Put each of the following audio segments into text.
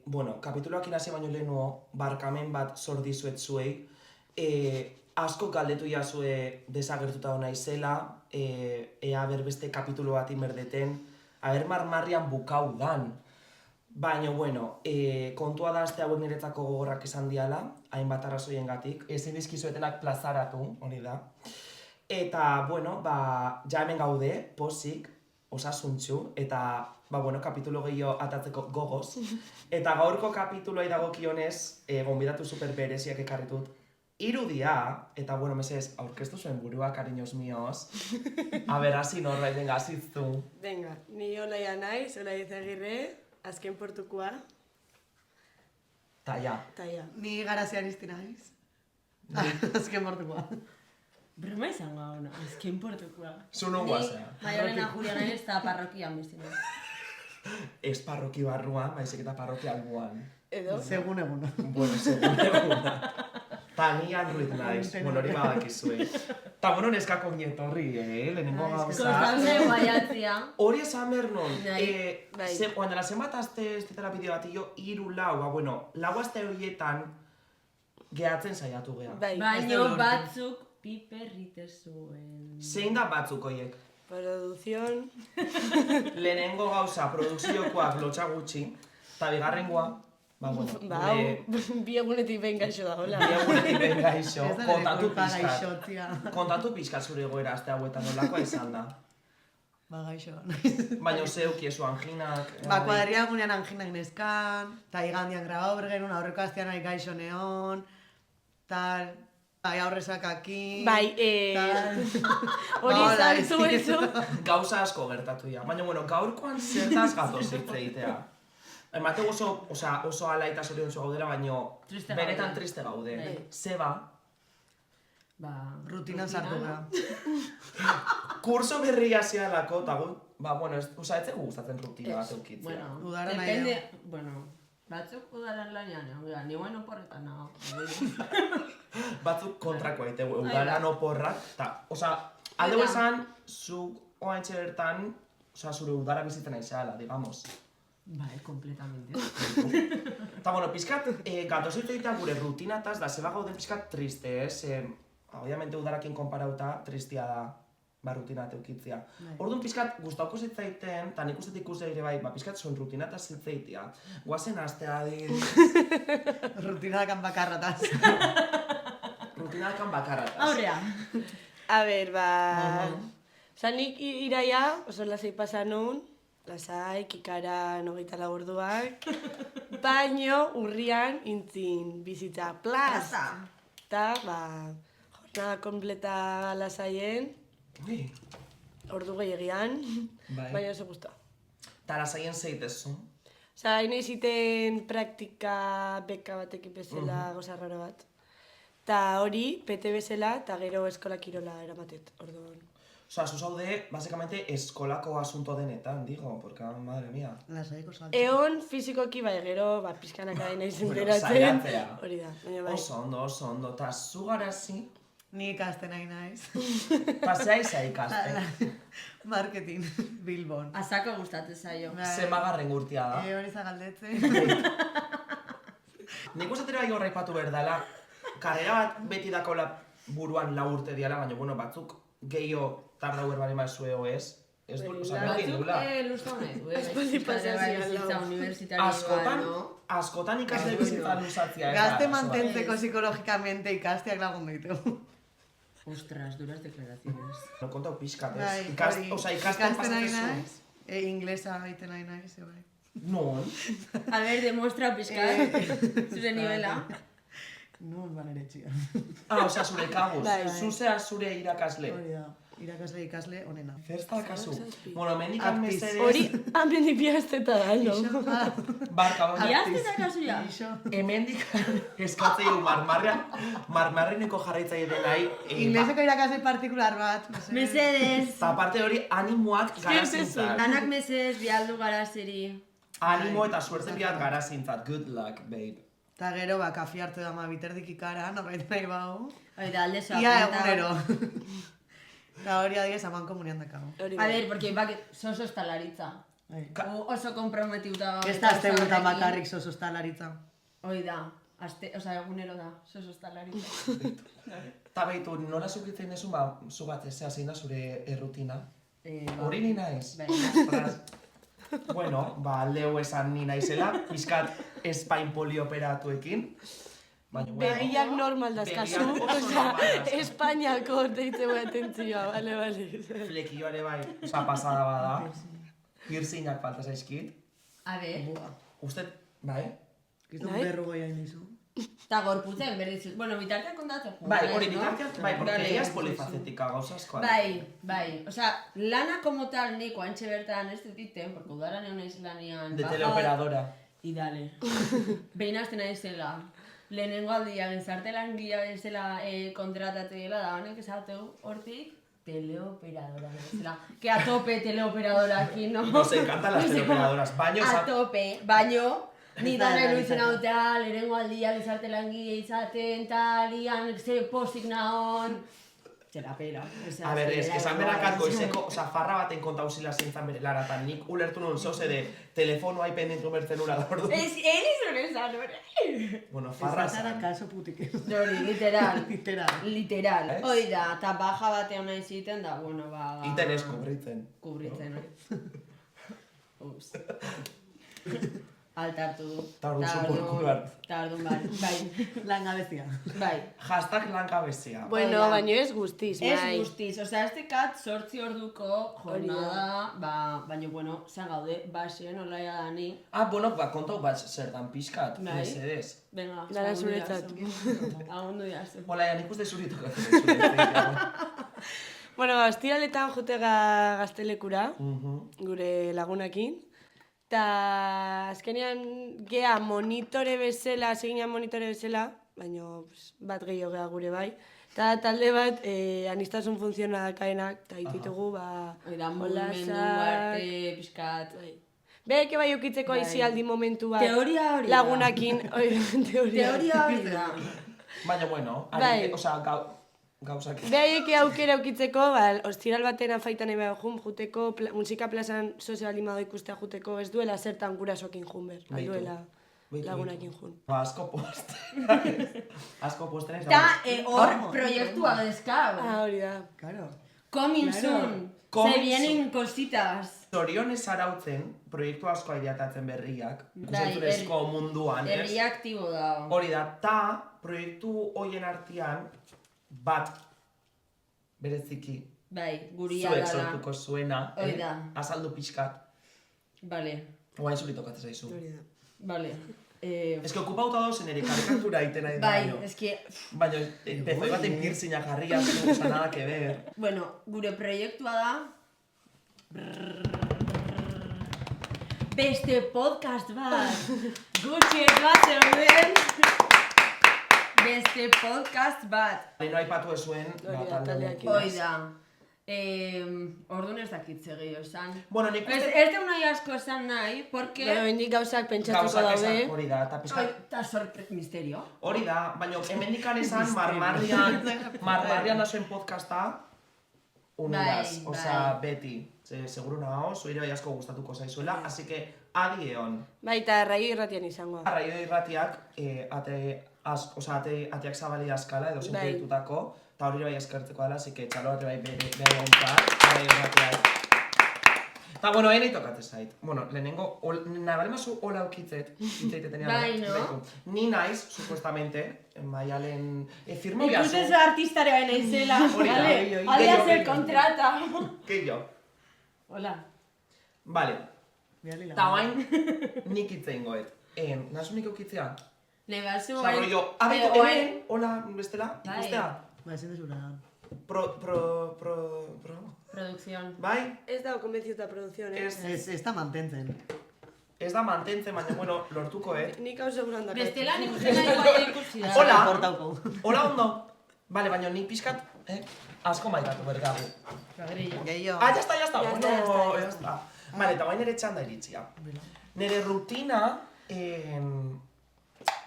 Bueno, kapituloak inasi baino lehenuo, barkamen bat zor dizuet zuei. Asko galdetu jazue desagertuta hona izela, ea berbeste kapitulo bat inberdeten, aber marmarrian bukau dan. Baina, bueno, kontua da aste hauek niretzako gogorrak izan diala, hainbat arrazoiengatik, ezin dizkizuetenak plazaratu, hori da. Eta, bueno, ja hemen gaude, posik, osasuntxu, eta, bueno, kapitulo gehiago atatzeko gogoz. Eta gaurko kapituloa dagokionez, gonbidatu super bereziak ekarritut. Irudia, eta, bueno, mesedez, aurkeztu zuen burua, cariños míos. A ber, hasi norbait, venga, hasitzu. Venga, ni Olaia naiz, Olaia Izagirre, azken portukoa. Taia. Ni Garazi Aristi naiz. Azken portukoa. Broma izango hona, azken portukoa. Zu non guazea. Maiolena Julia naiz eta parrokian bizina. Ez parroki barruan, baizik eta parroki albuan. Edo? Segun eguna. Bueno, segun eguna. Ta nian ruiz naiz, bueno, hori badakizue. Ta bueno, neskako nietorri, lehenengo gauza. Konstanze guaiatzia. Hori esan behar non, Bai. oan dela zenbat azte ez ditela bideo bat jo, 3-4, bueno, 4 aste horietan gehatzen saiatu geha. Bai. Baino batzuk piperrite zuen. Zein da batzuk hoiek? Produzion. Lehenengo gauza, produkziokoak lotxa gutxi, eta bigarrengoa, bueno, Bi egunetik behin gaixo da, hola. bi egunetik behin gaixo, Ez da nire kontatu kulpa pixkat. gaixotzia. Kontatu pixkat zure egoera aste hauetan nolakoa izan da. Gaixo. Baina zeuki esu anginak. Kuadria gunean anginak neskan, eta igandian grabau bergenun, aurreko astean nahi gaixo neon, tal, aurrezak aki... Bai, hori zartu etzu. Gauza asko gertatu ja. Baina, bueno, gaurkoan zertaz gatoz hitz egitea. Emate oso ala eta zorion zu gaudela, baina Triste benetan gaude. triste gaude. Bai. Zeba, Rutinan sartu gara. kurso berria zialako, eta bueno, ez zegu gustatzen rutina bat eukitzea. Bueno, Udara nahi depende, bueno, batzuk udaran lanean, ni guen oporretan nago. Batzuk kontrakoa ite, udaran oporrak, eta, aldeu esan, zuk oantxe bertan, zure udara bizitzen aizala, digamos. Bai, completamente. Eta, bueno, pizkat, gatozit egitea gure rutinataz, da zeba gauden pizkat triste, ez? Obviamente udarakin konparauta, tristia da, rutina teukitzia. Orduan pizkat, gustauko zitzaiten, eta nik uste ikuste ere bai, pizkat zuen rutinataz zitzaitia. Guazen astea Rutinakan bakarrataz. Rutinakan bakarrataz. Aurrea. A ber, nik iraia, oso lasai pasan nun, lasai, kikaran 24 orduak, baino urrian intzin bizitza plaza. Eta, jornada kompleta lasaien, Ui, ordu gehiagian, bai. baina oso guztua. Eta lasaien zeitezu. Hain egiten praktika beka batekin bezala goza raro bat. Ta hori, PT bezala, eta gero eskola kirola eramatet, orduan. Zu zaude, basicamente, eskolako asunto denetan, digo, porque, madre mía. Lasaiko saltza. Egon fizikoki bai, gero, pizkanaka nahi Bueno, zenteratzen. saiatzea. Hori da, baina bai. Oso ondo, eta zu garazi, Ni ikasten nahi naiz. pasea izan ikaste. Marketing, Bilbon. Azako gustatzen zaio. Zemagarren urtia da. Hori zagaldetze. Nik usatera bai horreipatu behar dela, karrera bat beti dakola buruan 4 urte diala, baina, bueno, batzuk gehiago tardau erbari mazue ez. Ez du, berdin Batzuk dula. luztu nahi du, Espaldi pasa bizitza universitarioa, no? Askotan ikasle bizitza luzatzia. Gazte mantentzeko psikologikamente ikasteak lagun ditu. Ostras, duras declaraciones. No kontau pixkat, ez? Bai, Ikasten nahi pasatzen naiz. Inglesa egiten nahi naiz, bai. Non? A ver, demuestra pizkat, zure nivela. Nun ban ere txia. Zure kabuz. Bai. Zuzea zure irakasle. Hori da, ikasle onena. Zerta kasu. Bueno, mendikan Aktiz. mesedez... Hori, hanmendik bihazteta da, no? Barka, baina. Iazte kasuria? Hemendik eskatzei du marmarreneko jarraitzaile denai. Ingleseko irakasle partikular bat. Mesedez. Eta aparte hori animoak garazintzat. Danak mesedez bialdu garazeri. Animo eta suerte biat garazintzat. Good luck, babe. Eta gero, kafi hartu dama biterdik ikara, norbait nahi bau. Hori da, alde zoa. Ia egunero. Eta hori adibidez aman komunian dakago. Hori A bai. ver, porque soso estalaritza. Oso komprometiuta. Ez da azte guetan bakarrik sosostalaritza. Hoi da. Egunero da, sosostalaritza. Ta behitu, nola zukitzen dezu, zu bat ezea zein da zure errutina? Hori ni naiz? Bai. Ostras. Bueno, leu esan ni naizela, pizkat espain polioperatuekin. Baina, bueno. Begiak normal dazkazu, Begiak oso osea, normal dazkazu. Espainiako deitzeu atentzioa, bale. Flekioare bai, pasada bada. Piercingak falta zaizkit. A ver. Uste, bai? Gizton Bai? berru goia inizu. Eta gorputzen berditzu. Bueno, bitartean kontatzen. Bai, hori bitartean, bai, porque ella es polifacetika, gauza asko. Bai. Osea, lana como tal nik oantxe bertan ez dut iten, porque udaran egon naiz lanian. De teleoperadora. Y dale. Behin hasten naizela. Lehenengo aldia, gizarte langilea bezala kontratatela da, honek esateu hortik, teleoperadora bezala. Que a tope teleoperadora aquí, ¿no? Nos encantan las teleoperadoras. Baño, A tope, baino, ni dana iruditzen hau tal, lehenengo aldia gizarte langile izaten, tal, ian, ze posik nahon. Txerapera. A ber, ez, esan berakat goizeko, oza, farra baten kontauzila zeintzan bere laratan, nik ulertu nuen zoze de telefonoa ipendientu bertzen ura da ordu. Eres un esan, hori? Bueno, farra Zara zan. kaso putik. Hori, literal. Literal. Ez? Hoi da, eta baja batean nahi ziten da, bueno, Iten ez, kubritzen. Kubritzen, hori. Ups. Altartu du. Ta orduan supurkular. Ta orduan, bai. Langabezia. Bai. Hashtag lankabezia. Bueno, Hola. baino ez guztiz, Ez bai. guztiz, osea, ez dekat 8 orduko jornada, baina, bueno, zan gaude, basen, olaia da ni. Bueno, kontau bat zertan pixkat, Bai. mesedez. Venga, Dara zuretzat. Agundu jazu. Hola, nik uste zuritu zure. Bueno, ostiraletan jotega gaztelekura, gure lagunakin. Ta azkenean gea monitore bezala, seginan monitore bezala, baina bat gehiago gea gure bai. Ta talde bat, anistasun funtzionalkaenak, eta ditugu, Oida, mugimendu, arte, pixkat. Beheke bai eukitzeko aizialdi momentu bat. Teoria hori da. Lagunakin, Teoria hori da. Baina, bueno, Bai. gauzak. Behaieke aukera eukitzeko, ostiral baten afaitan ebe juteko, musika plazan sozio baldin bado ikustea juteko, ez duela zertan gurasokin jun ber, duela lagunakin jun. Asko posten ez Eta hor proiektua dezkau. Hori da. Claro. Coming soon. Coming Se vienen cositas. Zorionez arautzen, proiektu asko aideatatzen berriak, Bai, ikusentzurezko munduan, ez? Herri aktibo da. Hori da, ta proiektu hoien artean, bat bereziki Bai, guria zuek dala. sortuko zuena, Hori da. azaldu pixkat, Vale, oain zuri tokatzen zaizu. Hori da. vale. Ez que okupauta dozen ere karikatura iten nahi da Bai, baino. eski, Baina, pezoi baten piercingak jarria, ez da nada que ver. bueno, gure proiektua da... Beste podcast bat! Gutxi ez bat zeuden! Beste podcast bat! Leheno aipatu ezuen, Hori da, talde taldeakin. honekin. Hoi da. Orduan ez dakitze gehiago esan. Bueno, nik uste Ez da nahi asko esan nahi, porque... Baina hendik gauzak pentsatuko gauzak daude. esan, hori da, eta pixkat, Eta misterio. hori da, baina hemendikan esan marmarrian azuen podcasta unidas, Bai, osea, bai. beti. Seguru nago, zuire bai asko gustatuko zaizuela, así que adi egon. Bai, eta raio irratian izango. Radio irratiak, ateak zabali askala edo Bai. zentuetutako, eta hori bai eskertzeko dela, así que txalo bat bai behar egontzat, radio irratiak. Eta, bueno, nahi tokate zait. Bueno, lehenengo, nahi mazu hola aukitzet, itzaitetenean. Bai, no? Ni naiz, supuestamente, maialen, firmo Ikusten biazu. zu artistare baina izela, Hori da, vale? gehiago, Había gehiago, ser gehiago. kontrata. Keio. Hola. Vale, Bialila. eta guain nik itzein goet. Nazu nik aukitzea? Ne bazu, Osa, rollo, abeko, hemen, hola, bestela, Bai. ikustea? Ba, ezin desura da. Produkzion. Bai? Ez dago konbentziuta produzion, Ez da mantentzen. Ez da mantentzen, baina, bueno, lortuko, Nik hau seguran dakar. Bestelan ikusten nahi guai ikusi da. Hola. Portauko. Hola, ondo? Bale, baina nik pixkat, asko maitatu bergagu. Gehiago. Ah, ya está. Ya está, Bueno, ya ya está. Vale, eta baina nire txanda iritzia. Nire rutina,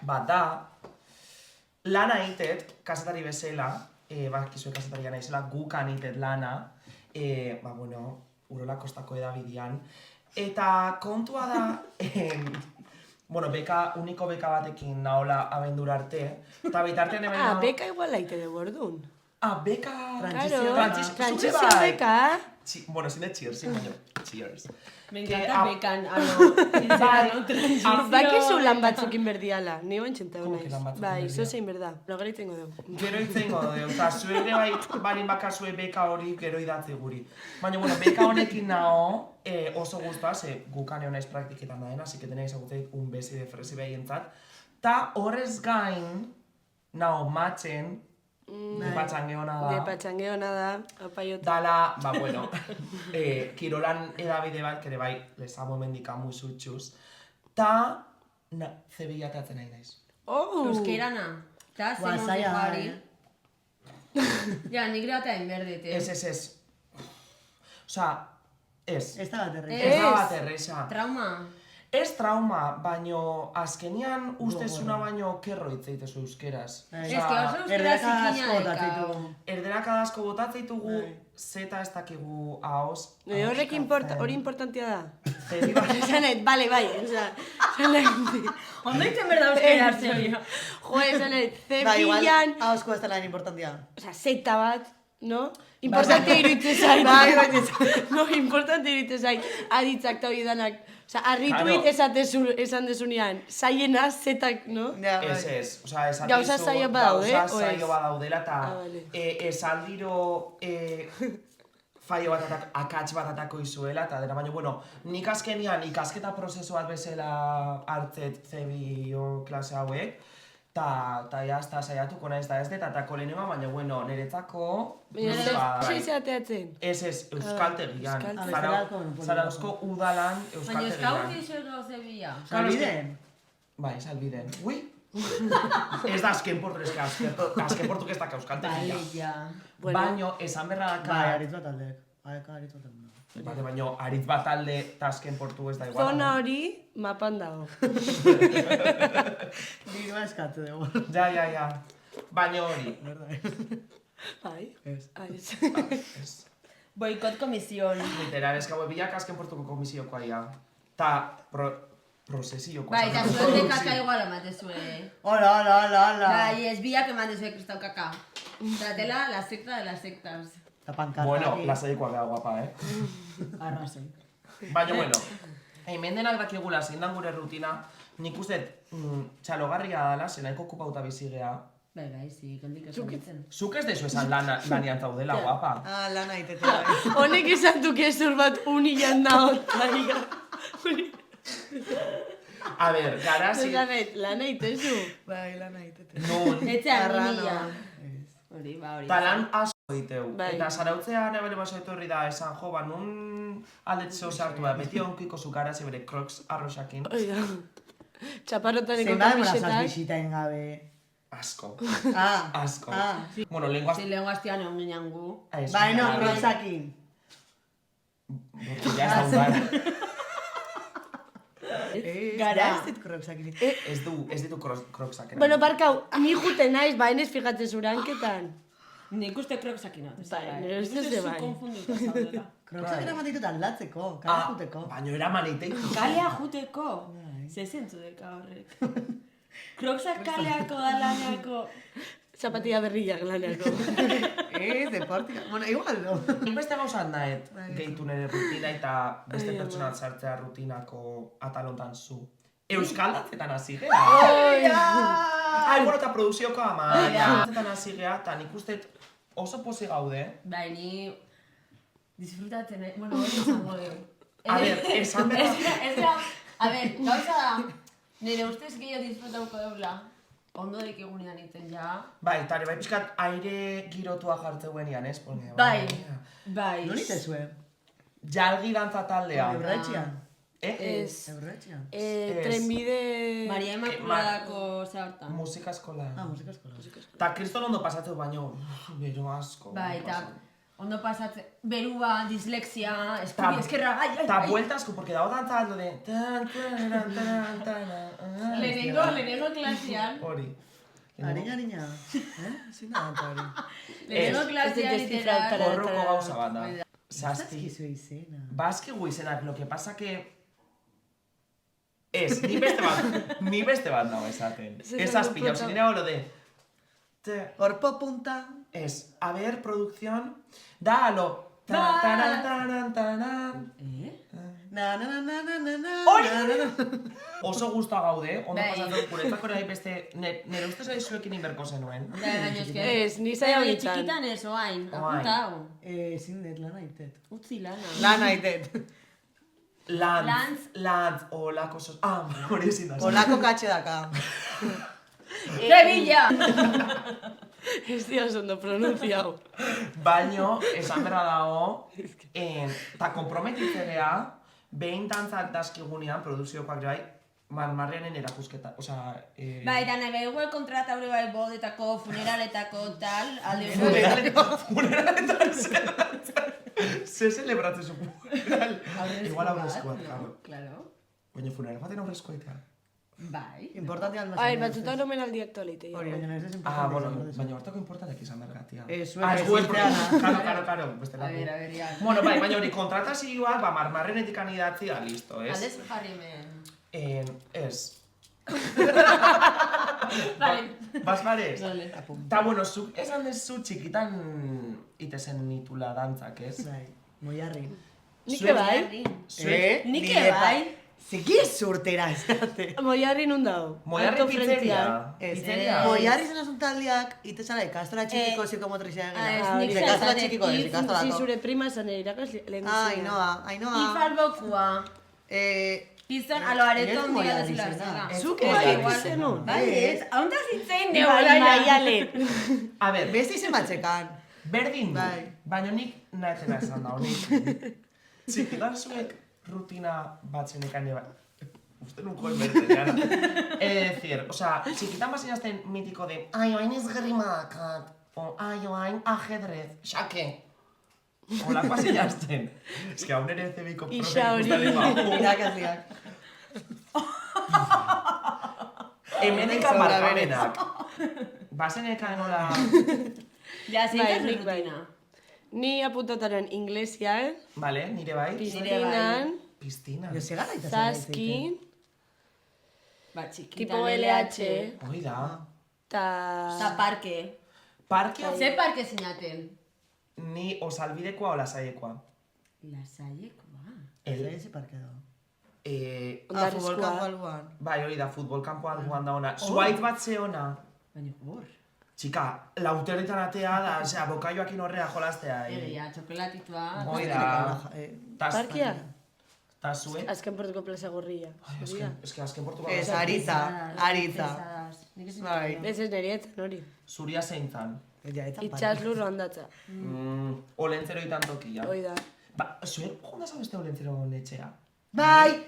bat da, lana itet, kasetari bezala, bakizue kasetaria naizela, gukan itet lana, bueno, Urola Kostako edabidean, Eta kontua da, bueno, uniko beka batekin nahola abendura arte, eta bitartean hemen Ah, beka igual laite dugu orduan. beka... Claro, Trantzizio trantzizio beka. Bueno, zine cheers, baina cheers. Me Que, encanta ah, bekan, bai, transición. Bakizu lan batzukin berdiala, ni oen txentau Como que naiz. lan batzukin Bai, berdia? zozein berda. Logera itengo dugu. Gero itzengo dugu, eta zuere bai, barin bakazue beka hori gero idatzi guri. Baina, bueno, beka honekin naho oso guztua, ze gukane honaiz praktiketan daen, así que tenéis agutzeik un besi de fresi behientzat. Ta horrez gain, naho matxen, depatxangeona da. Depatxangeona da, apaiota. Dala, bueno, kirolan edabide bat, kere bai, lesamo mendika muy sutxuz. Ta, zebila teatzen nahi naiz. Oh! Euskerana. Ta, Buah, zemuz zaila da, ugari. Ja, nik grata inberdete. Ez. Osea, ez. Ez da bat errez. Ez da bat erresa. Trauma. Ez trauma, baino azkenian ustezuna baino kerro hitzeitezu euskeraz. Ez que oso euskera zikina deka. Erderaka asko botatzeitugu, zeta ez dakigu ahoz. Hori importantia da. Zeri bat. Zanet, bale, bai, oza, zanet. Ondo itzen berda euskera, serio. Jo, zanet, Da, igual, zebilan, hausko ez da lan importantia. oza, zeta bat, no? Importante iruditzen zait. Bai, No, importante iruditzen zait, aditzak ta hori danak. Oza, arrituit esan desunean, zaiena, zetak, no? Ja, Ez, osea, esan Gauza dizu, zaio badaude, gauza o ez? zaio badaudela, eta vale. esaldiro faio bat akats bat atako izuela, eta dena, baina, bueno, nik azkenian ikasketa prozesu bat bezala hartzet zebio klase hauek, eta jazta saiatuko naiz da ez dut, eta kolenema, baina, bueno, niretzako... Zei zeateatzen. Ez, euskaltegian. Euskaltegian. Zarauzko udalan Baina ez euskaltegian. gaur dizu gauze bila. Salbiden. Bai, salbiden. Ui! Ez da azken portu, azken portu ez daka euskaltegia. Bale, ja. Baino, esan berra daka... Bai, aritz bat aldek. Aritz bat aldek. Bale, baino, aritz bat alde eta azken portu ez da igual. Zona hori, mapan dago. Dirua eskatu dugu. Ja. Baino hori. Bai? Ez. Ez. Ez. Boikot komision. Literal, ez gau bilak azken portuko komisiokoa ia. Ta, prozesiokoa. Bai, eta zuen de kaka igual amatezue. Hola. Bai, ez biak ematezue kristau kaka. Tratela, la secta de las sectas. Eta pankarta. Bueno, lasaikoa beha guapa, Arrazoi. Baina, bueno, hemen denak dakigula zein dan gure rutina, nik uste txalogarria dela, zenaiko okupauta bizigea. Bai, sí, kontik esan ditzen. Zuk ez dezu esan lanian zaudela, guapa. Lan aitete. Honek esan du gezur bat unian nao, taiga. A ber, garazi... Lan aitezu. Bai, lan aitete. Nun, Etxean Arrano. nimila. Hori, ba, hori. talan asko diteu. Bai. Eta zarautzean ebere baso etorri da esan jo, ba, nun aldetxo sartu da, beti onkiko zu garazi bere crocs arroxakin. Oida. Txaparrotaneko Zenbat demora zaz kamisetak. bisitain gabe. Asko. Asko. Bueno, lenguaz... Si lehen gaztian egon ginen gu. Bai, no, croxakin. Porque ya ez da udara. Gara. Ez dit croxakin. Ez ditu crocsak. Bueno, barkau, ni jute naiz, bainez fijate zure hanketan. Nik uste kroksakin hau. Bai, nire ustez de bai. Konfundita zaudela. Croxakin eraman ditut aldatzeko, kara juteko. Baina eraman eiteitu. Kalea juteko. Ze zentzu deka horrek. Kroksak kaleako da laneako. Zapatia berriak laneako. Deportika. Bueno, igual no. Nik beste gauzat nahet gehitu nire rutina eta beste pertsonat sartzea rutinako atalontan zu. Euskaldatzetan hasi gea. Ai, bueno, eta produzioko amaia. Euskaldatzetan hasi gea, eta nik uste oso posi gaude. Bai, ni disfrutatzen, bueno, hori izango dugu. A ber, esan behar... Ez da, a ber, gauza da, nire ustez gehiago disfrutauko deula. Ondo dekigunean iten ja. Bai, eta bai pixkat aire girotua jartzeuenian, ez? Bai, bai. Non itezue? Jalgi dantza taldea. Eurretxian. Ez. Eurretxian. Trenbide... Maria Immaculadako zahartan. Musika eskola. Musika eskola. Eta kriston ondo pasatzeu baino, bero asko. Bai, eta ondo pasatzen, berua, dislexia, eskerra, ai. Eta buelta asko, porque dago dantza aldo de... Lehenengo klasean. Hori. Harina. Zin da dantza hori. Lehenengo klasean literal. Horroko gauza bat da. Zazpi. Zazkizu izena. Baskigu izenak, lo que pasa que... Ez, ni beste bat nago esaten. Zer Ez esan zazpi, jau, prota- zinera lo de... Orpo punta. Ez, a ver, producción... Da, lo... Taran, taran, taran. Na, na, na, na, na, na, na, Hori! na, na, na. Oso gustoa gaude, ondo Bai. pasatu guretzako nahi beste... Nere ustez ari zuekin inberko zenuen. Baina, eske... Ez, ni zaila Baina, honetan. txikitan ez, oain. Oain. Apuntau. Ezin dut lan aitet. Utzi lana. Lan aitet. Lantz, olako sos... Ah, hori ezin da. Olako katxe daka. Sevilla! Ez dira ondo pronunziau. Baino, esan berra dago, eta komprometitzerea, behin dantzak daskigunean, produziokoak bai, marmarreanen erakusketa, osea... Bai, da nahi igual kontrata hori bai bodetako, funeraletako, tal, alde Funeraletan ze celebratzen zu funeral. Igual aurrezkoak, claro. Claro. Baina funeral baten aurrezkoetea. Bai. Importante alma. Ai, batzutan omenaldi aktualitea. Hori, baina ez Ah, importante. bueno, baina hortako importantek izan bergatia. Zuek Ah, zuek, ezitzeana. claro, bestelako. A ver, ya. Bueno, bai, baina hori kontratazioak, marmarrenetik anidatzia, listo, ez? Aldez jarri men. Ez. Vale. Bas barez? Vale. Ta, bueno, zuk esan dezu txikitan itezen nitula dantzak, ez? Bai, moiarri. Nik Zuek- bai. Zuek, Nik Nire bai. Zeki zurtera esate. Moiarri nun dago. moiarri Alto pizzeria. frentzian. Pizzeria. Moiarri zen asun taldeak, itezara ikastola txikiko psikomotrisia egin. ez, nik Ikastola esaten, txikiko ez, if- Si ikastolako. zure prima esan irakasle lehen Ainhoa. Ifalbokua. Pizton aloareton Ere dira moiarri dezela zena. zela. Zuk Bai, bai, igual. zenun. Bai, ez, haunta zitzein Bai, negola maiale. A ber, Beste izen batzekan. berdin du, Bai. baina nik nahetena esan da, honik. Txikitan zuek rutina batzen ekane bat. Uste nun joen bertean. Decir, o sea, txikitan bazinazten mitiko de ai, oain ez gerrimadakat, o ai, oain ajedrez, xake. Olako bazinazten. Ez que hau nere zebiko Isa hori. Irakasleak. Hemeneka markamenak. Bazeneka nola... Ja, zein Bai, da nik bai. rutina. Ni apuntatuaren inglesia, Vale, nire bai. piztinan, Piztina. Jo, segara eta zazkin, Ba, txikitan tipo LH, Hoi da. eta... Eta parke. Parkea Ze parke zinaten? ni osalbidekoa o lasaiekoa. Lasaiekoa. Ese parke dago. Ondarrezkoa. Futbol kampo alboan. Bai, hori da, futbol kanpoa alboan da ona. Zuait bat ze ona. Baina, hor. Txika, lauterritan atea da, osea, bokaioakin horrea jolastea. Egia, txokolatitua. Hoi da. Parkia? Ta zuet. Azken portuko plaza gorria. Ai, eske azken portuko. Ez, aritza. Nik ez Bai. Ez ez nire etzen hori. Zuria zeintzan. Ja, eta Itxas lurro handatza. Olentzero itan tokia. Hoi da. Ba, zuet, jonda zabeste olentzero netxea? Bai,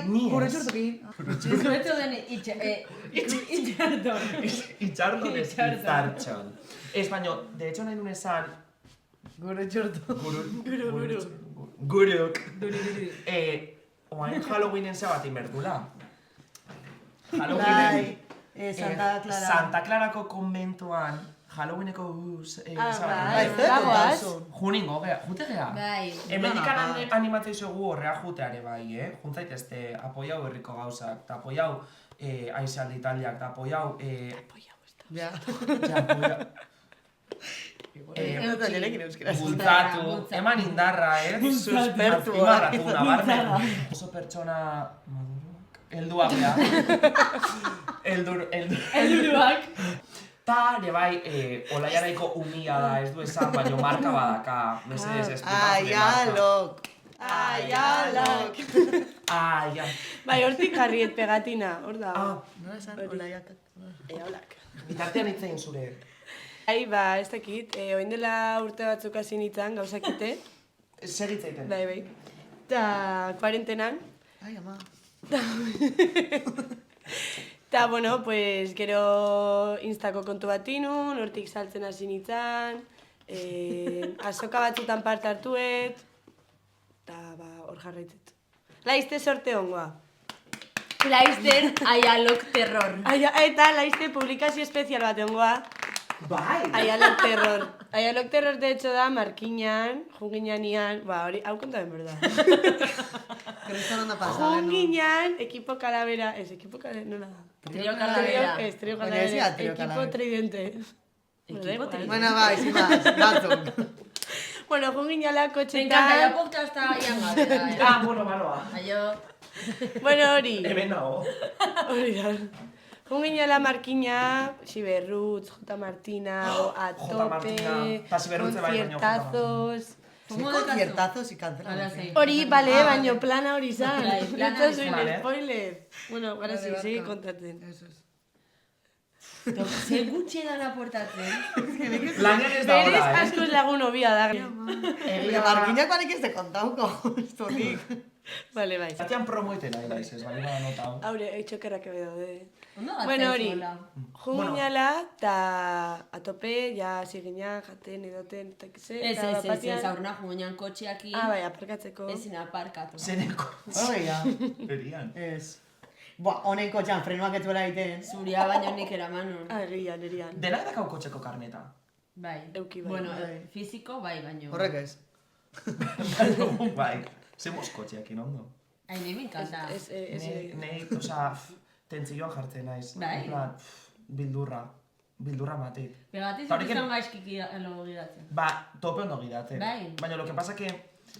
Ni ez. gure txurtukin. Zuetu den itxarton. Itxarton ez itzartxon. Ez, baino, de hecho nahi nuen esan, Gure txurtu. Guruk. Oain Halloweenen zebat inberdula. Bai, Santa Clara. Santa Clarako konbentuan, Halloweeneko bai. Bagoaz. Juningo, jute gea. Bai. Hemendikan animatzei zuegu horrea juteare bai, Juntzaitezte, apoiau herriko gauzak, eta apoiau Aizaldi Italiak, eta apoiau... Ja. Ja, apoiau... Nirekin euskera. Bultzatu, eman indarra, Suspertu, azpimarratu, nabarmen. Oso pertsona... Helduak gea. Elduruak. Ta, ere bai, olaiaraiko umia da, ez du esan, baino marka badaka. Mesedez, Aialok. Aialok. Aia. Bai, hortik jarriet pegatina, hor da. Nola esan, olaiak. Eolak. Bitartean hitzein zure. Bai, ba, ez dakit, oin dela urte batzuk hasi nintzen gauzakite. Segitzeiten. Bai, bai. Eta kuarentenan. Ai, ama. Eta, bueno, pues, gero Instako kontu bat inun, hortik saltzen hasi nintzen, azoka batzutan parte hartuet, eta, ba, hor jarraitzet. Laizte sorte ongoa. Laizter aialok terror. Eta laizte publikazio espezial bat ongoa, Bai! Aialok terror. Aialok terror, de hecho, da Markinan, junginan, hori, hau konta den, verdad. Kriston onda pasada, no? Junginan, equipo calavera, equipo calavera, no nada. Trio calavera. Trio Baina calavera, decía trio equipo calavera. tridente. Equipo tridente. Bueno, bai, sin más, batzuk. Bueno, junginala Me encanta, kotxetan. ya podcasta ian gabera. Ah, bueno, baloa. Aio. Bueno, hori. Hemen nago. Hori da. Junginala Markina, Siberrutz, J. Martina, o A J. Tope, Martina. Ta Siberrutze bai, baino J. conciertazos. Sí, ¿Cómo de conciertazos y Hala, cancelados. sí. Hori, bale, baino plana hori zan. Bai, plana Esto hori es zan. un Vale. spoiler. Bueno, ahora sí, Vale, sigue barka. kontatzen. Eso es. Zer gutxi dan aportatzen. Lanean ez da Berez hola, asko ez lagun hobia da. Baina Markinak banik ez de kontauko, estonik. Vale, bai. Zatean promoiten nahi naiz, ez bali bada nota hau. Haure, eitxokerrak ebe daude. Ondo Bueno, hori, gatzaizuela. junginala, eta atope, ja, ziginak, jaten, edoten, eta kize. Ez, aurrena jugunean kotxeakin. Ah, bai, aparkatzeko. Ezin aparkatu. Zeneko. Hori da. Berian. Ez. Boa, honen kotxean frenoak ez duela egiten. Zuria baino nik eramanon. Ah, erian. Denak dakau kotxeko karneta. Bai. Euki bai. Bueno, Bai. fiziko bai baino. Horrek ez. Bai. Zemos kotxeakin ondo. Ai, nahi me encanta. Nei, osea, tentzioan jartzen naiz. Bai. En plan, bildurra matik. Pegatiz Ta horiek- izan gaizkiki lo gidatzen. Ba, tope ondo gidate. Bai. Baina lo que pasa que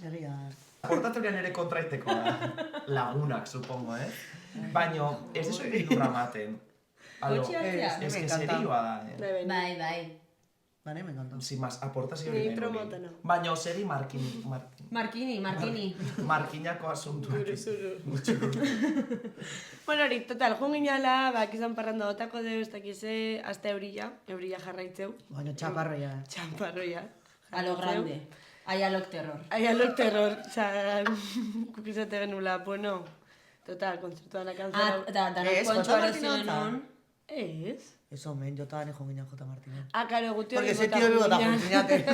Egia. portatorian ere kontraiteko da. Lagunak, supongo, Baina, ez dizu bildurra maten. Alo, Kotxe hartzea? ez que Me encanta. serioa da, Bai, bai. Bane, me encanta. Sin más, aportazio hori Ni nahi nuen. promota no. Baina, segi Markini. markinako asuntuak. Bueno, hori, total, junginala, bak izan parranda otako deu, ez dakize, azte eurilla jarraitzeu. Baina txaparroia. Txamparroia. A lo grande. Ai, alok terror. Aialok terror, oza, kukizate genula, bueno, total, kontzertuan akantzera. Danak Ez, kontxoa Jota erozio Martina genuen. Ez? Eso, men, yo estaba en Jongina J. Martina. Ah, karo, guti Porque hori ese tío vivo da junginate.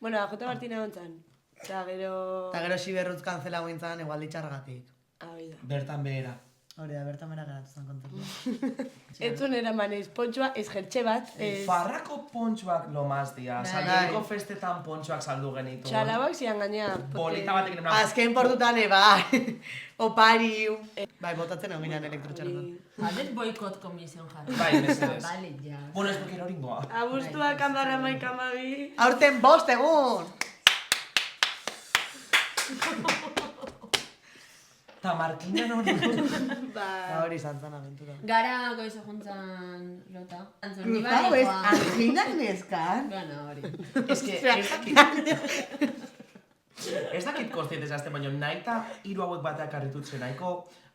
Bueno, J. Martina ontzan. Eta gero... Eta gero Siberrutz kanzela guintzan, igual ditxargatik. Hori da. Bertan behera. Hori da, bertan bera geratu zen kontzertua. Etzun eraman ez, pontxoa ez jertxe bat, ez... Farrako pontxoak lo más dia. Bai. Salduko festetan pontxoak saldu genitu. Txalabak zian gaina. Bolita batekin emna. Azken portutan, bai. Opariu. Bai, botatzen hau ginean elektrotxarra. Hades boikot komision jarri. Bai, mesedez. Vale, ja. Bueno, ez porque eroringoa. Abuztuak amara maikamabi. Aurten bost egun! Ta markina hori. Ba... Hori zantzan aventura. Gara goizo juntzan lota. Antzon, ni Cruzado ez, barekoa. anginak neskan. Bueno, hori. Ez que, ez dakit... Ez dakit konstientez azten, baina nahi eta hiru hauek bateak arritutzen nahiko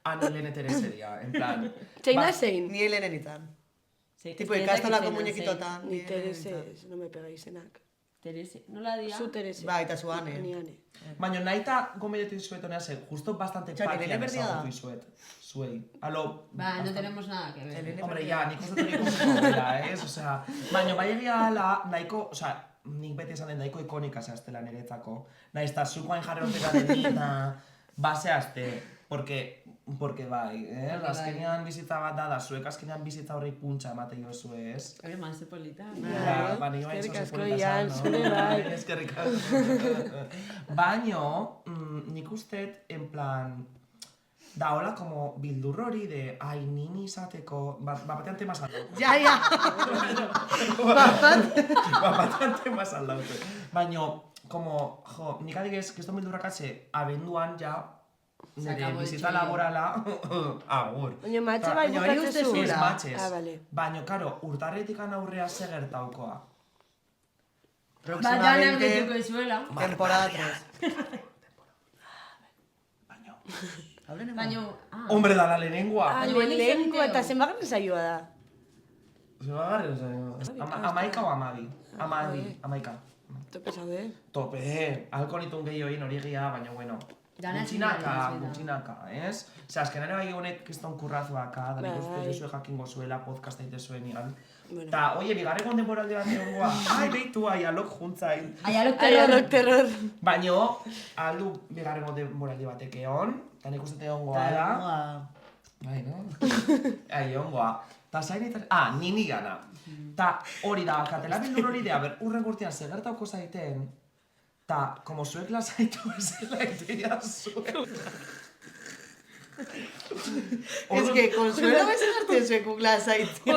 Anelene Tereseria, en plan... Txeina ba- zein? Ni helenen itan. Sí, Tipo, ez ikastolako dakit zein muñekitotan. Ni Terese, no me pega izenak. zen. Terese, nola dia? Zu Terese. Bai, eta zu Ane. Ni Ane. Baina nahi eta gombeiatu izuet honea ze, justo bastante Txaki, pakian Elene berdina da. ezagutu izuet. Zuei. Alo... Ba, no tenemos nada que ver. Elene Hombre, berdina. ja, nik uste dut hori kontra, ez? Osea, baina bai egia ala, nahiko, osea, nik beti esan den nahiko ikonika zehaztela niretzako. Nahiz eta zukoain jarri hortera denina, baseazte, porque bai, azkenean bizitza bat da, zuek azkenean bizitza horrei puntxa emate jozu, ez? Hori más polita. Ja, ba, nio eskerrik hain asko, zoze Ian, zure bai. Eskerrik asko. Baino, nik ustet, en plan, da hola como bildur hori de, ai, nini izateko, batean tema saldaute. Ja, ja. Batean tema saldaute. Baino, como, jo, nik adibidez, kriston bildurrakatze, abenduan ja, nire Sakabo bizitza etxillo. laborala, agur. Baina matxe bai Baina hori bukatze uste zu. Ez zula. matxez. Ah, bale. Baina, karo, urtarretik aurrea ze gertaukoa. Ba, danak Próximamente, detuko izuela. temporada 3. Baina, Hablen Baina, hombre da la lehenengoa. Ah, Baina nik lehenko zeniteo. eta zenbagarren saioa da. Zebagarren zaino. Amaika o amabi? Amaika. Tope zaude. Tope, alko nitun gehioin hori egia, baina bueno. Dana Gutxinaka, ezin da, gutxinaka, ez? Ose, azkenean bai honek kriston kurrazuaka, da nik uste Bai. duzue jakingo zuela podcast egite zuenian. Bueno. Ta, oie, bigarreko denboralde bat egongoa, ai, behitu, ai, alok juntzain. ai, alok Ai, terror. alok terror. Baina, aldu bigarreko denboralde batek egon, eta nik uste egongoa da. Bai, no? Ai, egongoa. Ta zain nini gana. Ta hori da, katela bildur hori de, urren gurtian segertauko zaiten, ta, como zuek lasaitu bezala ideia zuen. Es que, Consuelo bezalarte zuekuk lasaitu.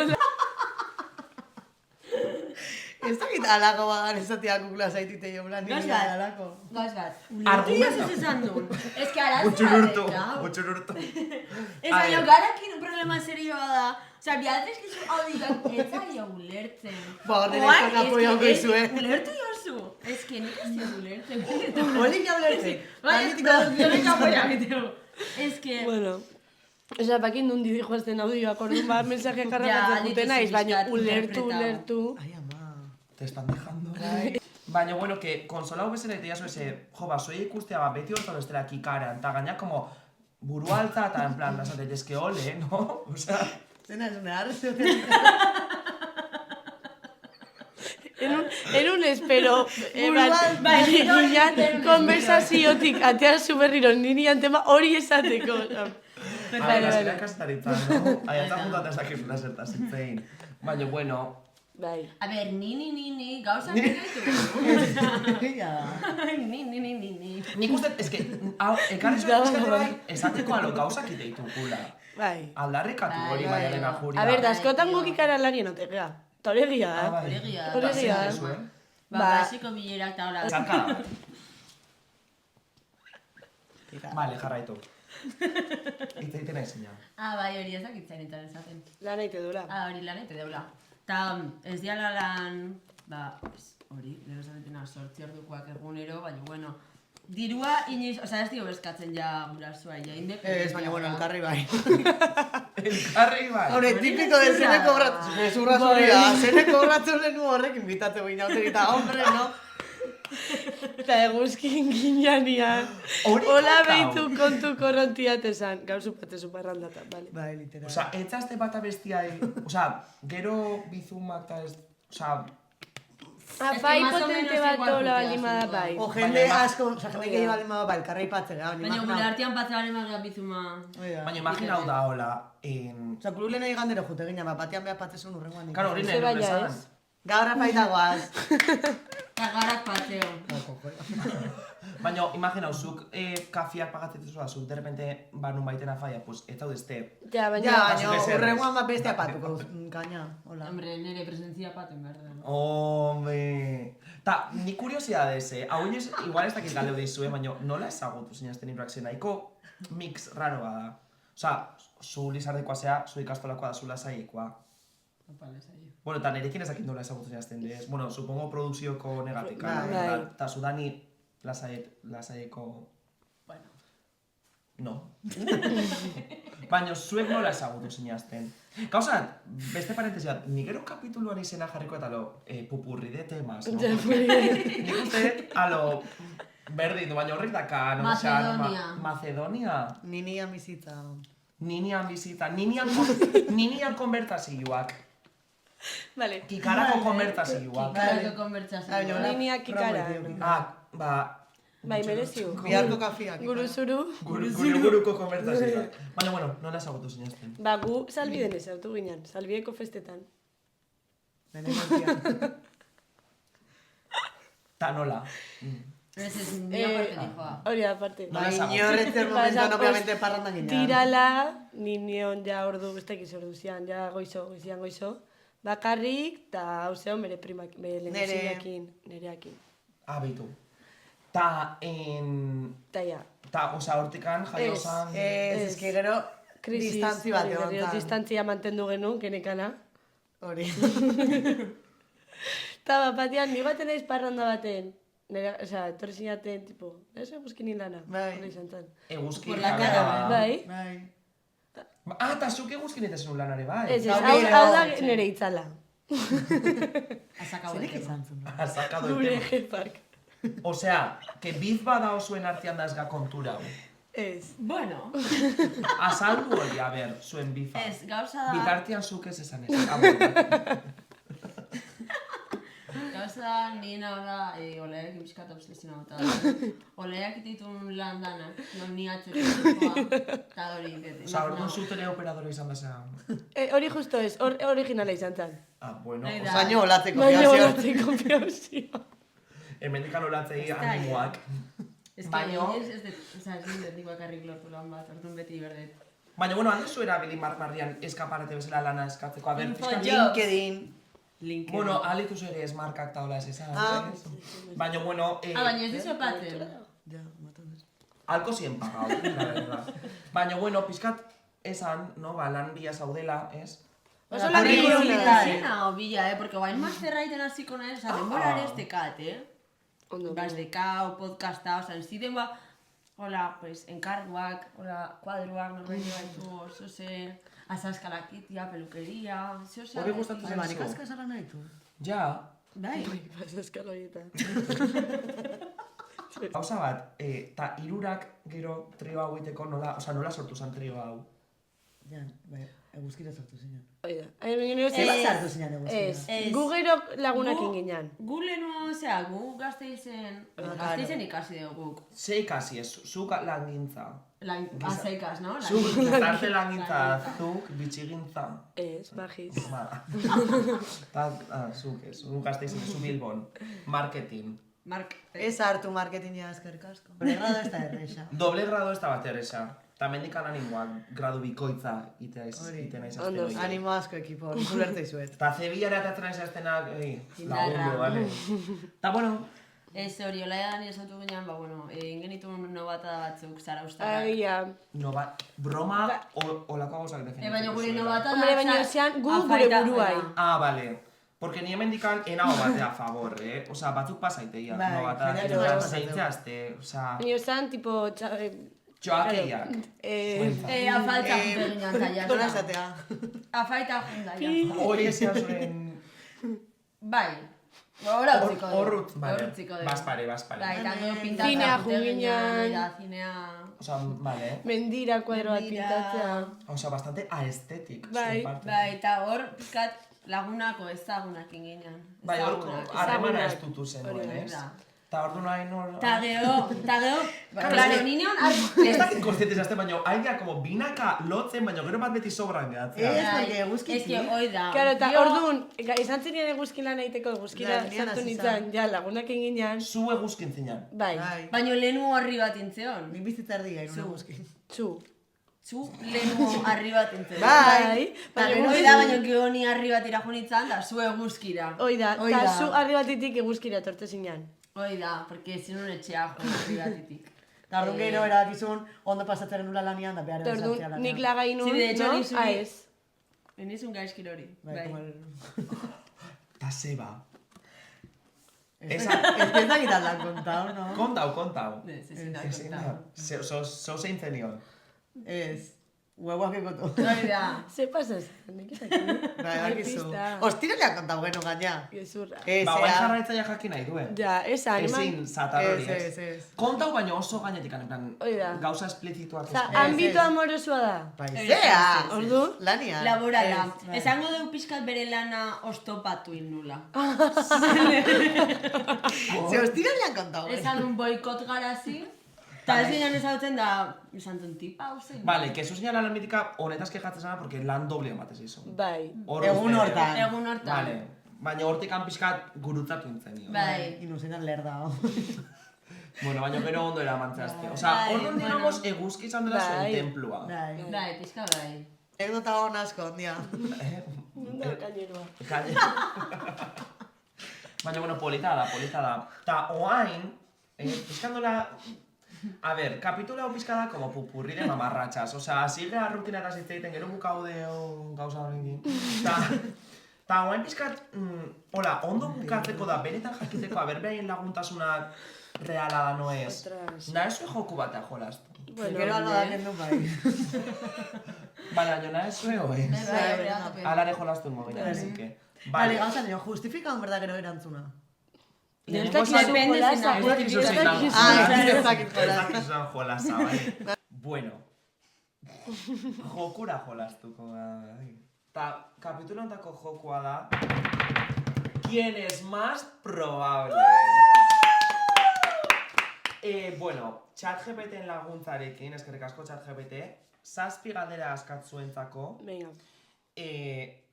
Ez dakit alako badan ezatea kukla zaitite jo plan Gauz niri bat. alako. Gauz bat. Argumento. Ez esan duen. Ez que arazoa Gutxururtu, da. gutxururtu. Ez baina garakin problema serioa da. Osa, Beatriz gizu hau dikak ez zaila ulertzen. Ba, horren ez apoio gizue. Ulertu jozu. Ez que nik ez dira ulertzen. Holik ja ulertzen. Nik apoia biteu. Ez que... Bueno. Osa, bakin dundi dijo azten audioak orduan ba, mensaje karrakatzen ditu juten naiz, baina interpretado. ulertu. Ai, ama. Te están dejando. Baina, bueno, que konsola bezala ideia zuen, jo, zuei ikustea, beti hortan bestela kikaran, eta gaina, como, burua alta, eta en plan, esaten, eske ole, no? Osea... Zena ez una arrezoten. En un espero, bai, ginean, konversaziotik, atea zuberriro, ninian tema hori esateko. Vale, la kasetaritza, no? Aiata juntat ez dakizuna zertaz zitzein. Baina, bueno... Bai. A ber, ni, gauzak ditu. Ni. Nik uste, eske, hau, ekarri zuen eskate bai, esateko alo gauzak iteitu gula. Bai. Aldarrikatu hori Bai, baina dena juria. A ber, da askotan gukikara lanien otegea. Ta hori egia, eh? bai. Hori Hori egia. Zuen. Basiko bilerak eta hola. Zarkada bat. Vale, jarraitu. Itzeiten nahi zinean. Bai, hori ez dakitzen eta esaten. Lan egite dula. Hori lan egite deula. Ta ez diala lan, hori, gero esatetena 8 ordukoak egunero, baina, bueno, dirua inoiz, oza, ez dio bezkatzen ja gurasoa, ja, independentzia. Ez, baina, bueno, elkarri bai. Elkarri bai. Hore, tipiko de zene kobratu, gezurra zuria, zene kobratu lehenu horrek inbitatu gina, eta hombre, no? Eta eguzkin gineanian. Hori Hola kakao. behitu kontu korrontiat esan. Gauzu patezu parrandatan, bale. Bai, literal. Osa, etzazte bat abestiai, osa, gero bizumak eta ez, osa, Afai más o potente menos bat igual hola putea, balimada seguro. bai. O jende Baina, asko, oza, jende gehi bali bada, elkarri patzera, Baina gure artean patzaren magia bizuma. baina imagina hau da hola, en... Oza, kulu lehen egandero jute gina, batean behar patzezun urrengoan nik. Karo, hori Ze nahi baina esan. ez. Gaur apaita guaz. Kagarak patzeo. Baina, imagina, zuk kafiak pagatzen zuzua, zuk de repente banun baiten afaia, pues, eta udeste. Ja, baina... Ja, Azu baina bezerrez. urrengoan bat bestea patuko, gaina, hola. Hombre, nire presentzia paten behar da. Hombre... Ta, ni kuriosidades, hau inoiz, igual ez dakit galeu dizue, baina nola ezagutu zinazten iruak zen, nahiko mix raroa da. Osa, zu lizardekoa zea, zu ikastolakoa da, zu lasaiekoa. Opales ahi. Bueno, eta nirekin ezakin nola ezagutu zinazten, ez? Bueno, supongo produzioko negatika. Bai. Eta zu dani lasaieko... Bueno. No. Baina zuek nola ezagutu zinazten. Gauzat, beste parentesi bat, ni gero kapituluan izena jarriko eta lo pupurri de temas, no? Nik uste, alo, berdin du, baina horrek daka, no? Macedonia. Macedonia. Ninian bizitza. Ninian bizita, ninian konbertazioak. Vale. Kikarako konbertazioak. Kikarako konbertsazioa. Ninia kikara. Ba, Bai, mereziu. Biharko kafiak. Guruzuru. gure buruko konbertazioak. Baina, bueno, nola ezagutu zinazten. Ba, gu salbiden ezautu ginen. Salbieko festetan. Benegozian. Ta nola. Ez, ni aparte dijoa. Hori da, aparte. Nola Bai, ezagutu? inorretzen Ba, momentuan, esan, obviamente, parrandan ginen. Tirala, ninion ja ordu, ez dakiz ordu zian, ja goizo. Bakarrik, eta hau zeon bere primak, bere lehenesinekin, nereakin. Beitu. Ta, Ta ja. ta, oza, hortikan, jaiozan... Ez que gero, Krisis, distantzi bat hori, egon berriro distantzia mantendu genuen, genekana. Hori. Ta bat batean, ni baten naiz parranda baten. Nera, osea, etorri zinaten, tipo, ez eguzkin hilana. Bai. Hori izan zen. Eguzki Por la jabea. cara, Bai. Bai. Eta zuk eguzkin eta zenun lanare, bai? Ez, Hau hau bera, da hau, nere itzala. Azakau Zerik el tema. izan zuen. Azakado el Gure tema. jepak. Osea, que biz bada zuen artean da ez ga kontura hau. Ez. Bueno, Azaldu hori, a ber, zuen bifa. ez, gauza da... Bitartean zuk ez esan ez. Ah, bueno. Gauza pasa, nina da, oleak pixkat obsesionauta. Oleak ditun lan danak, non ni atxekoa, eta hori dut. Osa, orduan zu teleoperadora izan bezala. Hori justo ez, originala izan zen. Ah, bueno, Nahi da. Baina olatzeko Baina fiazio. olatzeko fiazio. hemendikan olatzei animoak. Ez Baino- ez dut nik bakarrik lortu lan bat, orduan beti berdet. Baina, bueno, handezu erabili marmarrian eskaparate bezala lana eskatzeko. A ber, Info pixka- job. LinkedIn. Bueno, alituz ere ez markak taula ez esan. Ah. Baina, bueno... Baina ez dizu paten. Ja, matones. Alko zien pagau, la verdad. Baina, bueno, pixkat esan, no, ba, lan bila zaudela, ez? Oso lan Curriculum egin vitae. Zena, bila, porque guain masterra iten hasiko nahi, oza, denbora ere ez dekat, Ondo. Ba, ez dekau, podcasta, oza, ez ziden ba, hola, pues, enkarguak, hola, kuadruak, norbait baitu, oso ze, azaskalakitia, pelukeria, zeo Hori gustatzen Bai, zaizu? nik asko esan nahi du. Ja, Bai, Pasa eskalo horietan. gauza bat, ta hirurak gero trio hau egiteko nola, oza, nola sortu zen trio hau? Ja, bai, eguzkira sortu zinen. Oida. Gero Zela sartu zinen eguzkira. Ez, Ez. gu gero lagunakin Gu- ginen. gu lehenu, osea, gu gazteizen ikasi dugu guk. Ze ikasi ez, zuk lan gintza. Azaikas, no? Zuk gizarte lan gintza, zuk bitxigintza. Ez, bajiz. Bada. Zuk ez, zuk gazteizen, zu Bilbon. Marketing. Mark, Ez hartu marketinga eskerrik asko. Bere grado ez da erresa. Doble grado ez da bat erresa. Ta mendikan animoak gradu bikoitza itea Hori. itena Ondo, izazten. Animo asko ekipo, hori ulertzei zuet. Ta zebiara eta atzen izaztenak, Indarra. lagundu, vale? Ta bueno, ez hori, hola edan esatu ginean, ba, bueno, ingenitu nobata batzuk zara ustarrak. Agia. no ba, broma olako gauzak definitzen. Baina gure nobata Hombre, baina zean gu gure buruai. Ah, vale. Porque ni hemendikan enao batea a favor, Osa, batzuk pasaiteia. Bai, no bata, jendeak eta pasatzen. zeintzeazte, osa, Baina zan, tipo, joakeiak. Afaltza junta ginean taia. Dona esatea. Afaita junta ginean. Hori esia zuen... Bai. Hora utziko dugu. Horrut, Hor vale. utziko dugu. Baspare, baspare. Bai, eta gero pintatza Zinea junta ginean, juginan. eta zinea... Osa, vale. mendira kuadro bat Mendira. pintatzea. Osa, bastante aesthetic. Bai, zure parte. Bai, eta hor, pizkat, lagunako ezagunakin ginean. Bai, hor, Ezagunak. harremana ezagunak. ez dutu zen, Hori da. ez? Ta ordu nahi nor... Ta gero, claro, ni neon... Ez dakit konstientes azte, baina haidea como binaka lotzen, baina gero bat beti sobran gehatzea. Ez, porque eguzkitzi. Ez que, hoi da. Claro, eta Dio- orduan, izan zinien eguzkin lan egiteko, eguzkira Ja, nian sartu hasi nintzen, ja, lagunakin ginen. Zu eguzkin zinan. Bai, Bai. Baina lehenu horri bat intzeon. Nik bizitza erdia, iruna Zu. eguzkin. zu. Zu lehenu harri bat intzeon. Bai. Baina gero Hoi da, baina gero ni harri bat irajunitzan, da zu eguzkira. Hoi da, Hoi eta da. zu harri batitik eguzkira torte zinan. Hoi da, porque zinun etxea jo harri batitik. Eta orduan gero erakizun, ondo pasatzen nula lanian, da behar Eta bezatzea orduan, lanean. nik lagai nun, Sí, de hecho, no? ni zuri- Ah, ez. Benizun gaizkil hori. Bai, Bai. como Ta zeba. Ez ez da gitaldan kontau, no? Kontau. Ez, ezin da Ezin kontatu. da. Zo zein zenion. Ez. Huevoak ekotu. Hoi da. Ze pasaz? Nik ezakit. Bai, Ai, dakizu. pista. Ostiralean kontau geno gaina. Gezurra. Ez, Ba, guain ea. jarraitzaia jakin nahi duen. Ja, esan, Ezin, eman. zatar hori, Ez, ez? ez. Kontau baina oso gainetik, en plan, Hoi da. gauza esplizituak. Oza, ez. ambito ez. amorosua da. Bai, Ez, zea! ez, Orduan? Lanian. Laborala. Ez, bai. Esango dugu pixkat bere lana ostopatu innula. Ze ostiralean kontau. Esan un boikot garazi, eta ez ginen ezagutzen da, esan duen tipa, hauzen. Vale, que eso señala la mítica, honetaz kejatzen zara, porque lan doble ematez izo. Bai. Egun hortan. Egun hortan. Vale. Baina hortikan pixkat gurutzatu nintzen nio. Bai. Inusenan lerda. Bueno, baina gero ondo eramantzazte. Osa, Bai, orduan bueno. digamos eguzki izan dela zuen Bai. templua. Bai. Bai, pixka bai. Anekdota hon asko, ondia. Mundo kainerua. Baina, bueno, polita da. Ta oain, pixkandola... A ver, kapitula hau pixka da como pupurri de mamarratxas. Osa, sigea rutina eta zitzeiten, gero bukaude gauza horrekin. Ta oain pixkat, hola, ondo bukatzeko da, benetan jakiteko, behin laguntasuna reala da no ez. Ostras. Na ez joku batea jolaztu. Bueno, Gero algo da kendu bai. Baina, jo na ez oez. Bai, hori da, tope. Alare jolaztu ingo así que... Vale, gauza nio, justifika on berda gero erantzuna. Lehenengo Ez esan- dakizu jolasa, Ez Ez dakizu ez zein da dakizu. Ah, ez Ez dakit jolasa. dakizu zein jolasa, bai. Bueno. Jokura jolastuko da. Ta kapitulo hontako jokua da ¿Quién es más probable? Bueno, ChatGPT laguntzarekin, eskerrik asko ChatGPT, 7 galdera askatzuentzako, Venga.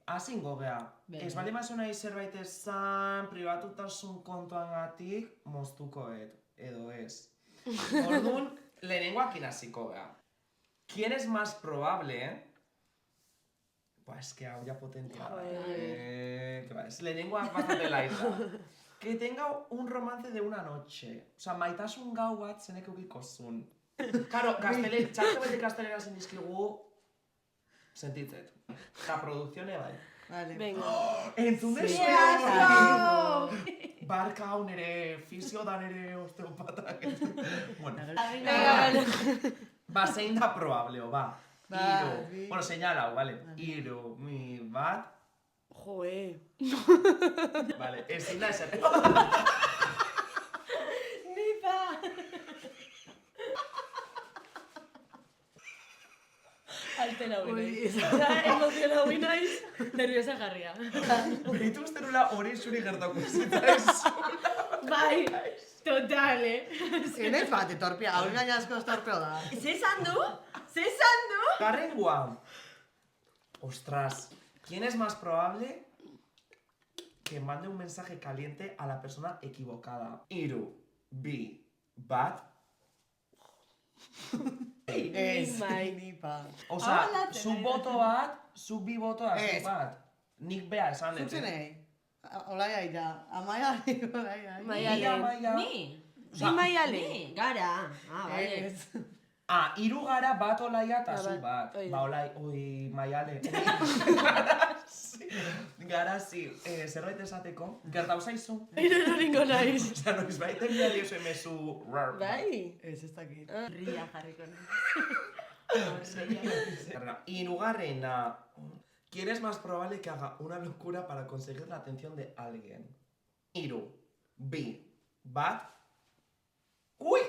hasingo gea. Venga. Ez bali mazu nahi zerbait esan, pribatutasun kontuangatik, moztukoet, edo ez. Orduan, lehenengoakin hasiko gea. ¿Quién es más probable, Buah, es que hau ya potentea da. Lehenengoa bastante laita. Que tenga un romance de una noche. O sea, maitasun gau bat zenek eukiko zun. Claro, ChatGPT gaztelera zen dizkigu sentitzet. Eta produkzione bai. Vale. Venga. Entzun Sí. dezu! Barka hau nere fisio da nere osteopatak. Bueno, Venga, vale. ba, zein da probableo, ba. Ba, Iru. bi. Bueno, seinala hau, vale. Iru, mi, bat. Joe. Vale, ezin da eser. Nipa. Altera hori naiz. Emozionau naiz. Nerviosa jarria. Beritu usterula hori zuri gertako zitaizu. Bai, total, Zenez bat, etorpia, hau gainazko estorpeo da. Zezan du? Zezan du? Garrengua. Ostras, ¿quién es más probable que mande un mensaje caliente a la persona equivocada? Iru, bi, bat. Ez, Bai. nipa. O sea, Hola, zu Teresa. boto bat, zu bi botoa, zu Ez. bat. Nik bea esan dut. Zutzenei. Olaia ira. Amaia, olaia. Maiale. Maia. Ni? Ni maiale. Ni, gara. Ah, bale. Ez. Ah, hiru gara bat olaia eta Ah, zu bai. bat. Hoi da. Ba, olai, oi, maiale. Garazi, zerbait esateko, gertau zaizu. Ireroringo naiz. Osa, noiz baiten bia diozu emezu... Bai. Ez, ez dakit. Ria jarriko nahi. Hirugarrena. ¿Quién es más probable que haga una locura para conseguir la atención de alguien? Hiru, bi, bat. ¡Uy!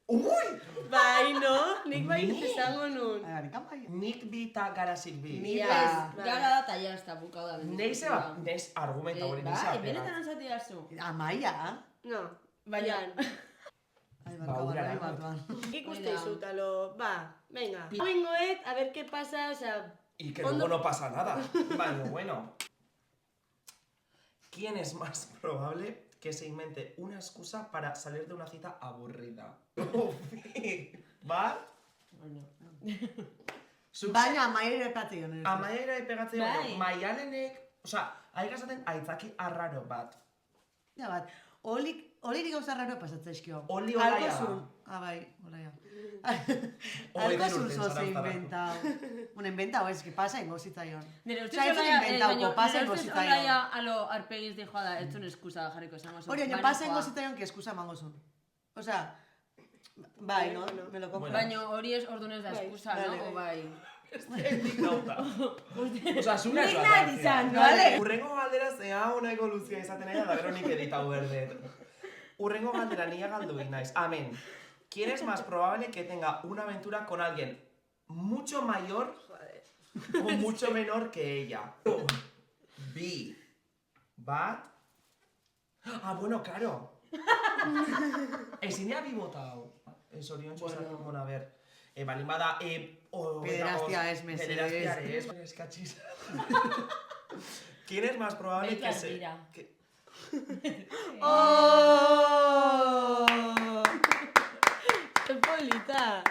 ¡Uy! Bai, no? Nik bai Ni? esango nun. Nik amaia. Nik bi eta garazik bi. Ni- Ez, Bai. gara da eta jazta bukau da. Neize ba, neiz argumenta hori neiz Bai, benetan azati gazu. Amaia? No. Baina, Ai, Ba, barka ura barrai da. batuan. Ikuste izutalo. Ba, venga. Oingoet, a ver qué pasa, o sea... Y que luego no pasa nada. Vale, bueno. ¿Quién es más probable que se invente una excusa para salir de una cita aburrida? ¿Va? bueno. Baina amaia ere patio. Amaiera pegatzea, Bai. maialenek, osea, ahi gazaten aitzaki arraro bat. Ja bat, olirik gauza raro pasatzezkio. Oli olaia da. Ah, bai, olaia. Hogei Alkozun urte zoze zarauztarako. inventau. Bueno, inventau ez, que pasa ingo zitzaion. Nire ustez Osea, ez dut olaia, inventauko, pasa nire ingo ustez zitzaion. olaia alo arpegiz dijoa da, ez zuen eskusa jarriko esango zuen. Hori, baina pasa ingo zitzaion, que eskusa emango zuen. Osea, bai, no? Me lo compro. Bueno. Baina hori ez orduan ez da Bai. eskusa, Vale, no? O bai. Nik nauta. Osea, zuna Nik nahi izan, vale? Urrengo galdera zea una evoluzioa izaten nahi da, gero nik editau berdet. Urrengo galdera nia galdu naiz. Amen. ¿Quién es más probable que tenga una aventura con alguien mucho mayor o mucho menor que ella? Bi. Bat. Ah, bueno, claro. Ezin dira bi bota hau. Zorion txuzatik, bueno, a ver. Balin bada, Pederastia ez, mesedez. Pederastia ez, eskatxiz. ¿Quién es más probable que se... Tira. que- ¡Oh! ¡Qué polita!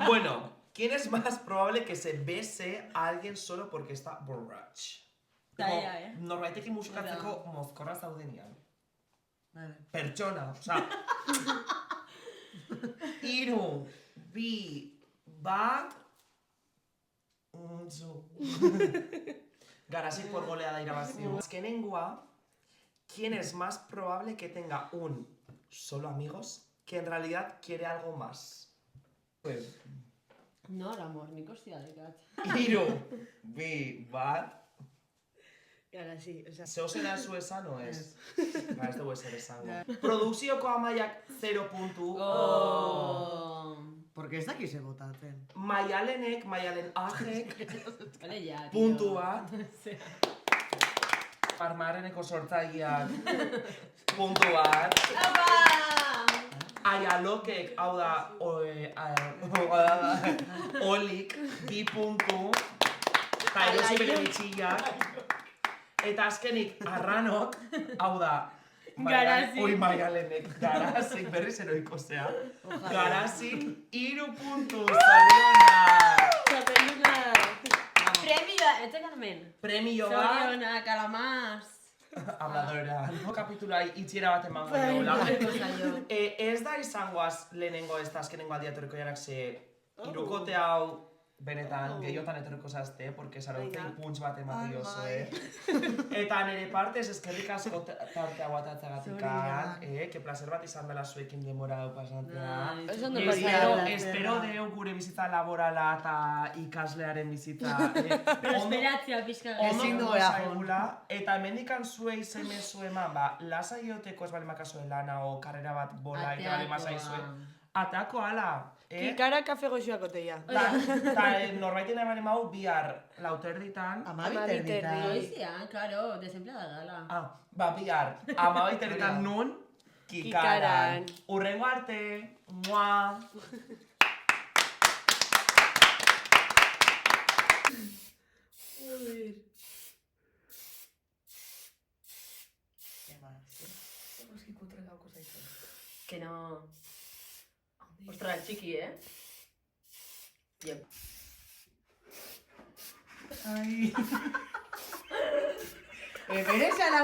Bueno, ¿quién es más probable que se bese a alguien solo porque está borracho? Zaila, Norbaitekin musikatzeko mozkorra zaudenian. Vale. Pertsona, osea... Hiru, bi, bat... Zu. Garasik por goleada irabazio. Azkenengoa, ¿quién es más probable que tenga un solo amigos que en realidad quiere algo más? Pues, No, amor, nik ostia dekat. hiru, bi, bat... Gara, sí, o sea... Zeo zera zu esan, o ez? Ba, ez dugu ezer esango. Produkzioko amaiak 0 puntu. Oh. Porque ez dakize botatzen. Maialen ajek, Vale, ya, tío. puntu bat. Parmareneko sortzaileak, puntu bat. Aialokek, hau da, olik, 2 puntu. Eta erosi bere bitxillak. Eta azkenik, arranok, hau da, Garazik. Oi, Maialenek, garazik, berriz eroiko zea. Garazik, 3 puntu, zorionak. Txapeluna. Premioa, ez Carmen. Premio bat, Zorionak, kalamaz. habladora. Kapitulai itxiera bat emango diola. Zaio. Ez da izangoaz lehenengo ez da azkenengo aldia etorriko jarak ze hirukote hau benetan gehiotan etorriko zazte, porque sarautzei punts bat emate oso, Eta nire partez eskerrik asko tartea guatatzagatik, que placer bat izan dela zuekin denbora hau pasantzea. Oso ondo Espero deu gure bizitza laborala eta ikaslearen bizitza. Prosperatzea pixka Ezin Ondo du egon. zaigula, eta hemendikan zuei zemezu eman, lasa ioteko ez bali makazue lana o karrera bat bola eta bali mazaizue. Atako ala, Kikara kafe goxuako teia. Ta norbaiten eman emau bihar lauterditan. Amabiterditan. Noizian, claro, desempleada gala. Bihar, 12 nun, kikaran. Kikaran. Urrengo arte, mua. Que no... Ostras, txiki, Yep. Ai. Bereza la